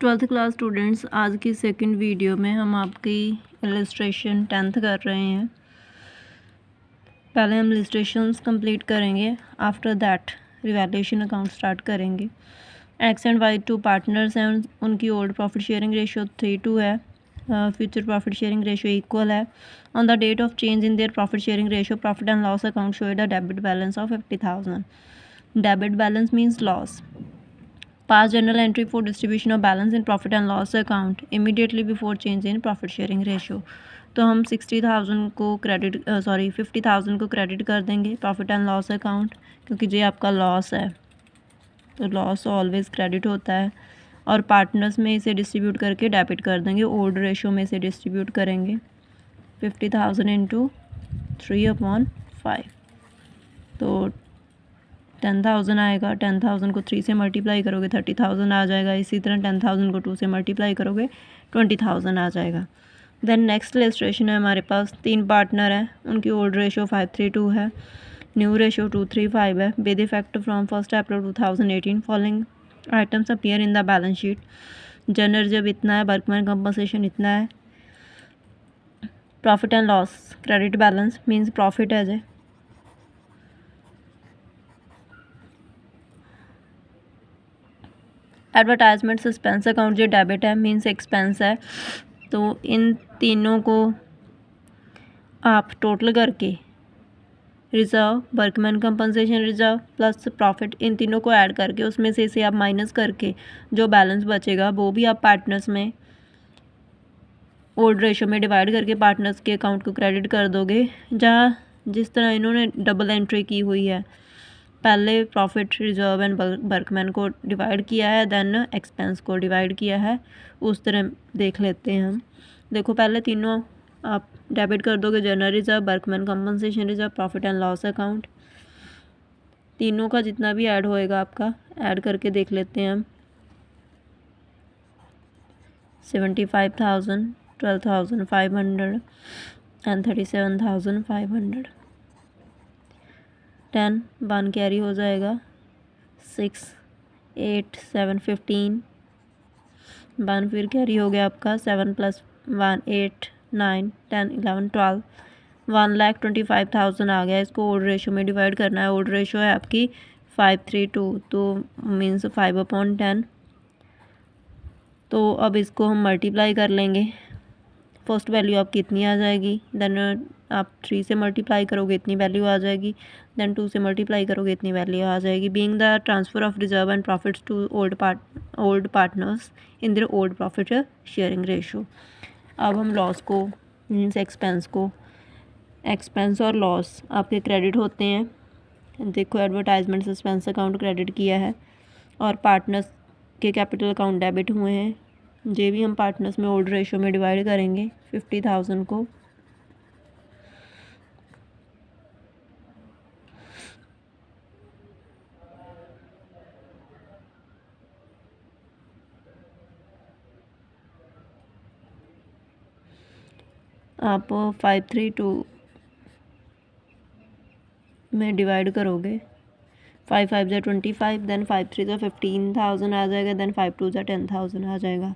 Twelfth class students, आज की second video में हम आपकी इलस्ट्रेशन 10th कर रहे हैं। पहले हम इलस्ट्रेशंस कंप्लीट करेंगे, after that revaluation account start करेंगे। X and Y two partners हैं, उनकी ओल्ड प्रॉफिट शेयरिंग रेशियो 3:2 है, future profit sharing ratio equal है। On the date of change in their profit sharing ratio, profit and loss account showed a debit balance of 50,000। Debit balance means loss. Pass journal entry for distribution of balance in profit and loss account immediately before change in profit sharing ratio। तो हम 60,000 को 50,000 को credit कर देंगे profit and loss account, क्योंकि ये आपका loss है तो लॉस ऑलवेज क्रेडिट होता है। और पार्टनर्स में इसे डिस्ट्रीब्यूट करके डेबिट कर देंगे, ओल्ड रेशो में इसे डिस्ट्रीब्यूट करेंगे। 50,000 इंटू 3/5 तो 10,000 आएगा। 10,000 को 3 से मल्टीप्लाई करोगे 30,000 आ जाएगा। इसी तरह 10,000 को 2 से मल्टीप्लाई करोगे 20,000 आ जाएगा। देन नेक्स्ट इलस्ट्रेशन है, हमारे पास 3 पार्टनर हैं, उनकी ओल्ड रेशो 5:3:2 है, न्यू रेशो 2:3:5 है। With effect from 1 April 2018 following items appear in the balance sheet. General जब इतना है, वर्कमैन कंपनसेशन इतना है। Profit and loss credit balance means profit है जे। एडवर्टाइजमेंट सस्पेंस अकाउंट जो डेबिट है मीन्स एक्सपेंस है। तो इन तीनों को आप टोटल करके reserve, workman compensation reserve plus profit, इन तीनों को ऐड करके उसमें से इसे आप माइनस करके जो बैलेंस बचेगा वो भी आप पार्टनर्स में ओल्ड रेशो में डिवाइड करके पार्टनर्स के अकाउंट को क्रेडिट कर दोगे। जहाँ जिस तरह इन्होंने डबल एंट्री की हुई है, पहले प्रॉफिट, रिजर्व एंड वर्कमैन को डिवाइड किया है, देन एक्सपेंस को डिवाइड किया है, उस तरह देख लेते हैं हम। देखो, पहले तीनों आप डेबिट कर दोगे, general reserve, workman compensation reserve, profit and loss account. तीनों का जितना भी ऐड होएगा आपका ऐड करके देख लेते हैं हम। 75,000, 12,500 एंड 37,500। 10 1 कैरी हो जाएगा, 6 8 7 15 1 फिर कैरी हो गया आपका, 7 + 1 8 9 10 11 12 1,25,000 आ गया। इसको ओल्ड रेशो में डिवाइड करना है। ओल्ड रेशो है आपकी 5:3:2, तो मीन्स 5/10। तो अब इसको हम मल्टीप्लाई कर लेंगे। फर्स्ट वैल्यू आपकी इतनी आ जाएगी, देन आप 3 से मल्टीप्लाई करोगे इतनी वैल्यू आ जाएगी, देन 2 से मल्टीप्लाई करोगे इतनी वैल्यू आ जाएगी। Being the transfer of reserve and profits to old partners in their old profit sharing ratio. अब हम लॉस को मीन्स एक्सपेंस और लॉस आपके क्रेडिट होते हैं। देखो, एडवर्टाइजमेंट सस्पेंस अकाउंट क्रेडिट किया है और पार्टनर्स के कैपिटल अकाउंट डेबिट हुए हैं। ये भी हम पार्टनर्स में ओल्ड रेशो में डिवाइड करेंगे 50,000 को। आप 5:3:2 में डिवाइड करोगे, 5 5 × 25, देन 5 3 × 15,000 आ जाएगा, देन 5 2 × 10,000 आ जाएगा।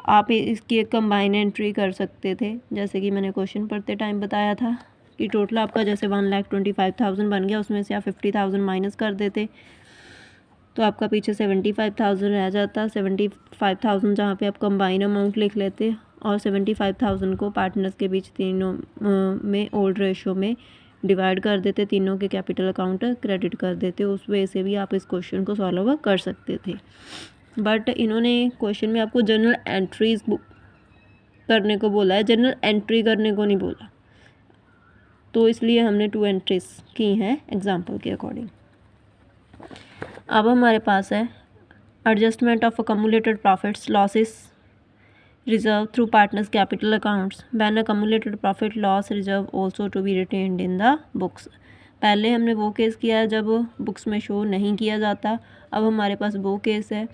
आप इसकी एक कंबाइन एंट्री कर सकते थे, जैसे कि मैंने क्वेश्चन पढ़ते टाइम बताया था कि टोटल आपका जैसे 1,25,000 बन गया, उसमें से आप 50,000 माइनस कर देते तो आपका पीछे 75,000 रह जाता। 75,000 जहाँ पे आप कंबाइन अमाउंट लिख लेते और 75,000 को पार्टनर्स के बीच तीनों में ओल्ड रेशो में डिवाइड कर देते, तीनों के कैपिटल अकाउंट क्रेडिट कर देते। उस वजह से भी आप इस क्वेश्चन को सॉल्व कर सकते थे। बट इन्होंने क्वेश्चन में आपको जर्नल एंट्रीज करने को बोला है, जनरल एंट्री करने को नहीं बोला, तो इसलिए हमने 2 एंट्रीज की हैं एग्जाम्पल के अकॉर्डिंग। अब हमारे पास है adjustment of accumulated profits losses reserve through partners capital accounts when accumulated profit loss reserve also to be retained in the books. पहले हमने वो केस किया है जब बुक्स में शो नहीं किया जाता, अब हमारे पास वो केस है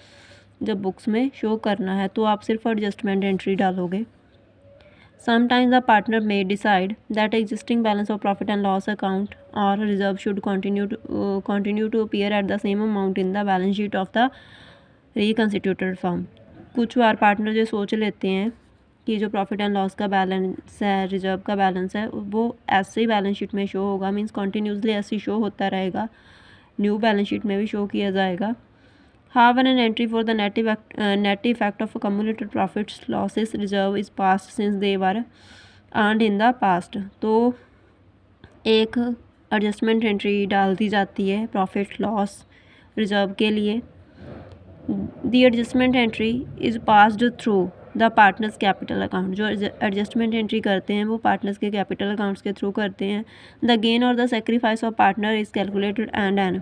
जब बुक्स में शो करना है, तो आप सिर्फ एडजस्टमेंट एंट्री डालोगे। Sometimes the partner may decide that existing balance of profit and loss account or reserve should continue to appear at the same amount in the balance sheet of the reconstituted firm। कुछ बार partner जो सोच लेते हैं कि जो profit and loss का balance है, reserve का बैलेंस है, वो ऐसे ही बैलेंस शीट में शो होगा, मीन्स कॉन्टीन्यूसली ऐसे ही शो होता रहेगा, न्यू बैलेंस शीट में भी शो किया जाएगा. However, an entry for the net effect of accumulated profits losses reserve is past since they were earned in the past. तो एक एडजस्टमेंट एंट्री डाल दी जाती है प्रॉफिट लॉस रिजर्व के लिए. The adjustment entry is passed through the partners capital account. जो adjustment entry करते हैं वो पार्टनर्स के कैपिटल अकाउंट्स के थ्रू करते हैं. द गेन और the sacrifice of partner is calculated and an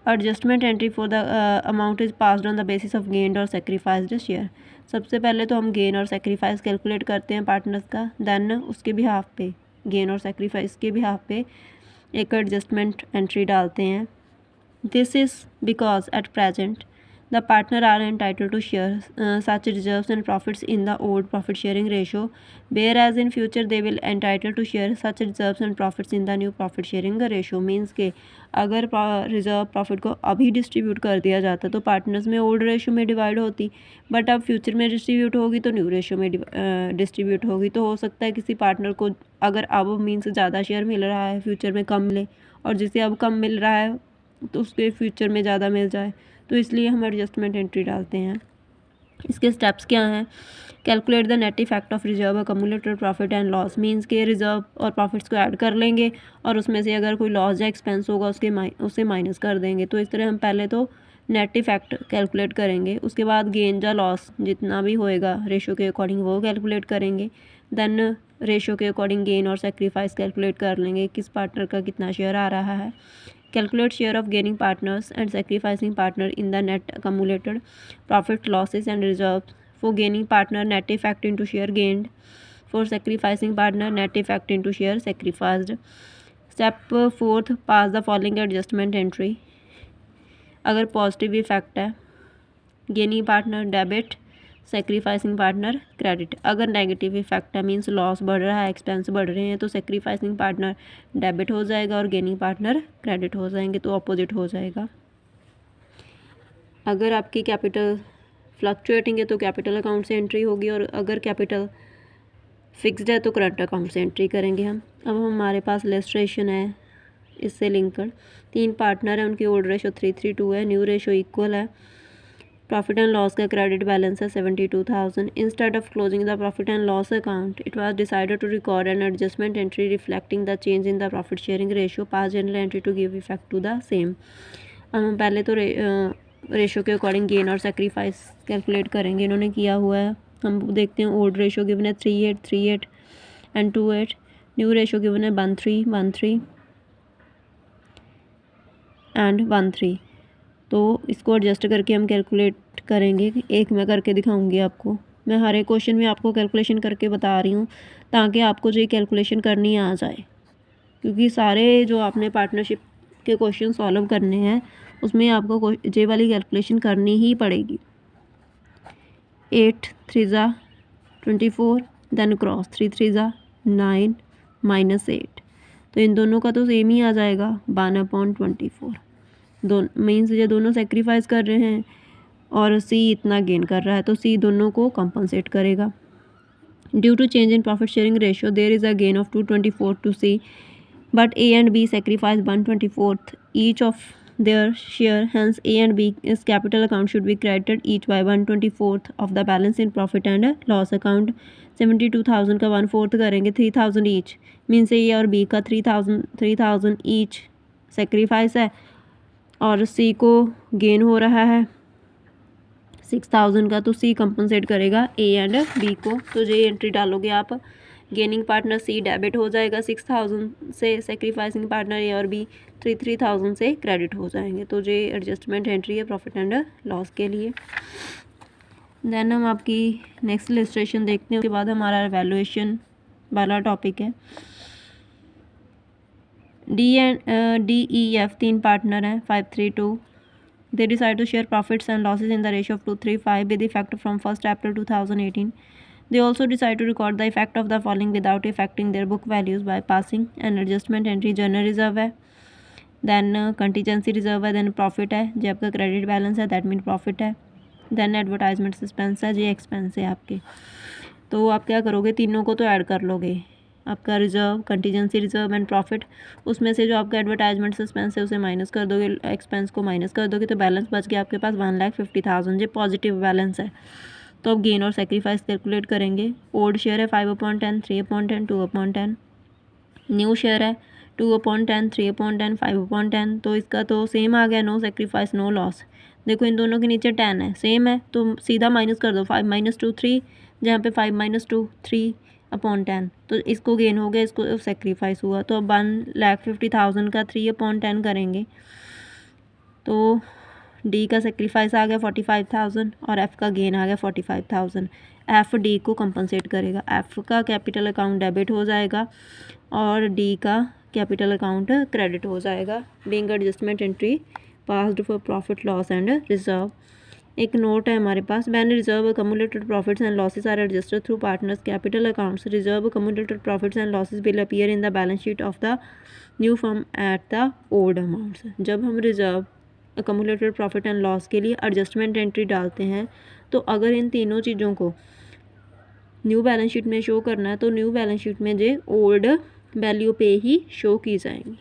adjustment entry for the amount is passed on the basis of gain और सेक्रीफाइस्ड शेयर. सबसे पहले तो हम गेन और सेक्रीफाइस कैलकुलेट करते हैं पार्टनर्स का, देन उसके बिहाफ पे, गेन और सेक्रीफाइस के बिहाफ पे एक एडजस्टमेंट एंट्री डालते हैं. This is because at present the partner are entitled to share such reserves and profits in the old profit sharing ratio, whereas in future they will entitled to share such reserves and profits in the new profit sharing ratio. Means के अगर reserve profit को अभी distribute कर दिया जाता तो partners में old ratio में डिवाइड होती, बट अब फ्यूचर में डिस्ट्रीब्यूट होगी तो न्यू रेशो में डिस्ट्रीब्यूट होगी. तो हो सकता है किसी पार्टनर को अगर अब मीन्स ज़्यादा शेयर मिल रहा है फ्यूचर में कम मिले, और जिसे अब कम मिल रहा है तो उसके फ्यूचर में ज़्यादा मिल जाए. तो इसलिए हम एडजस्टमेंट एंट्री डालते हैं. इसके स्टेप्स क्या हैं? Calculate the net effect of reserve accumulated profit and loss. Means के रिजर्व और प्रॉफिट्स को ऐड कर लेंगे और उसमें से अगर कोई लॉस या एक्सपेंस होगा उसे माइनस कर देंगे. तो इस तरह हम पहले तो नेट इफेक्ट कैलकुलेट करेंगे, उसके बाद गेन या लॉस जितना भी होएगा रेशो के अकॉर्डिंग वो कैलकुलेट करेंगे. देन रेशो के अकॉर्डिंग गेन और सेक्रीफाइस कैलकुलेट कर लेंगे, किस पार्टनर का कितना शेयर आ रहा है. Calculate share of gaining partners and sacrificing partner in the net accumulated profit losses and reserves. For gaining partner, net effect into share gained. For sacrificing partner, net effect into share sacrificed. Step 4, pass the following adjustment entry. अगर positive effect है, gaining partner debit, sacrificing partner credit. अगर negative effect है, means loss बढ़ रहा है, expense बढ़ रहे हैं, तो सेक्रीफाइसिंग पार्टनर डेबिट हो जाएगा और गेनिंग पार्टनर क्रेडिट हो जाएंगे. तो अपोजिट हो जाएगा. अगर आपकी कैपिटल फ्लक्चुएटिंग है तो कैपिटल अकाउंट से एंट्री होगी, और अगर कैपिटल फिक्स्ड है तो करंट अकाउंट से एंट्री करेंगे हम. अब हमारे पास इलस्ट्रेशन है इससे लिंकड. 3 पार्टनर हैं, उनकी ओल्ड रेशो 3:3:2 है, न्यू रेशो इक्वल है. प्रॉफिट एंड लॉस का क्रेडिट बैलेंस है 72,000. Instead of closing the profit and loss account, it was decided to record an adjustment entry reflecting the change in the profit sharing ratio, pass journal entry to give effect to the same. हम पहले तो ratio के according gain और sacrifice calculate करेंगे. इन्होंने किया हुआ है, हम देखते हैं. ओल्ड रेशो गिवन है 38 एंड 28. न्यू रेशो गिवन है 13 एंड 13. तो इसको एडजस्ट करके हम कैलकुलेट करेंगे. एक मैं करके दिखाऊंगी आपको. मैं हर एक क्वेश्चन में आपको कैलकुलेशन करके बता रही हूँ ताकि आपको जो कैलकुलेशन करनी आ जाए, क्योंकि सारे जो आपने पार्टनरशिप के क्वेश्चन सॉल्व करने हैं उसमें आपको जे वाली कैलकुलेशन करनी ही पड़ेगी. 8 3 24, देन क्रॉस 3 3 9 -8. तो इन दोनों का तो सेम ही आ जाएगा 1/24. मीन्स ये दोनों सेक्रीफाइस कर रहे हैं और सी इतना गेन कर रहा है, तो सी दोनों को कंपनसेट करेगा. Due to change in profit sharing ratio there is a gain of 224 to C, but A and B sacrifice 1/24 each of their share. Hence A and B is capital account should be credited each by 1/24 of the balance in profit and loss account. 72,000 का 1/4 करेंगे 3,000 each. Means ए और B का 3,000 each sacrifice है और सी को gain हो रहा है 6,000 का, तो सी कंपनसेट करेगा ए एंड बी को. तो ये एंट्री डालोगे आप. गेनिंग पार्टनर सी डेबिट हो जाएगा 6,000 से, सेक्रीफाइसिंग पार्टनर ए और बी 3,000 से क्रेडिट हो जाएंगे. तो ये एडजस्टमेंट एंट्री है प्रॉफिट एंड लॉस के लिए. देन हम आपकी नेक्स्ट इलस्ट्रेशन देखते हैं. उसके बाद हमारा वैल्यूएशन वाला टॉपिक है. DEF 3 पार्टनर हैं 5:3:2. They decide to share profits and losses in the ratio of 2:3:5 with effect from 1st April 2018. They also decide to record the effect of the following without affecting their book values by passing an adjustment entry. General reserve है, then contingency reserve है, then profit है जो आपका credit balance है, that mean profit है, then advertisement expense है, ये expense है आपके। तो आप क्या करोगे, तीनों को तो ऐड कर लोगे, आपका reserve, contingency reserve and profit, उसमें से जो आपका एडवर्टाइजमेंट एक्सपेंस है उसे माइनस कर दोगे, एक्सपेंस को माइनस कर दोगे, तो बैलेंस बच गया आपके पास 1,50,000, ये पॉजिटिव बैलेंस है। तो अब गेन और सेक्रीफाइस कैलकुलेट करेंगे। ओल्ड शेयर है 5/10, 3/10, 2/10, न्यू शेयर है 2/10, 3/10, 5/10, तो इसका तो सेम आ गया, नो सेक्रीफाइस नो लॉस। देखो इन दोनों के नीचे 10 है, सेम है, तो सीधा माइनस कर दो, 5 - 2 3, जहाँ पे 5 - 2 3/10, तो इसको गेन हो गया, इसको सेक्रीफाइस हुआ। तो अब 1,50,000 का 3/10 करेंगे, तो डी का सेक्रीफाइस आ गया 45,000 और एफ़ का गेन आ गया 45,000। एफ़ डी को कंपनसेट करेगा, एफ़ का कैपिटल अकाउंट डेबिट हो जाएगा और डी का कैपिटल अकाउंट क्रेडिट हो जाएगा। Being adjustment entry passed for profit loss and reserve. एक नोट है हमारे पास, when reserve accumulated profits and losses are adjusted through partners capital accounts, reserve accumulated profits and losses will appear in the balance sheet of the new firm at the old amounts. जब हम reserve accumulated profit and loss के लिए adjustment entry डालते हैं, तो अगर इन तीनों चीज़ों को न्यू बैलेंस शीट में शो करना है, तो न्यू बैलेंस शीट में जो ओल्ड वैल्यू पे ही शो की जाएंगी।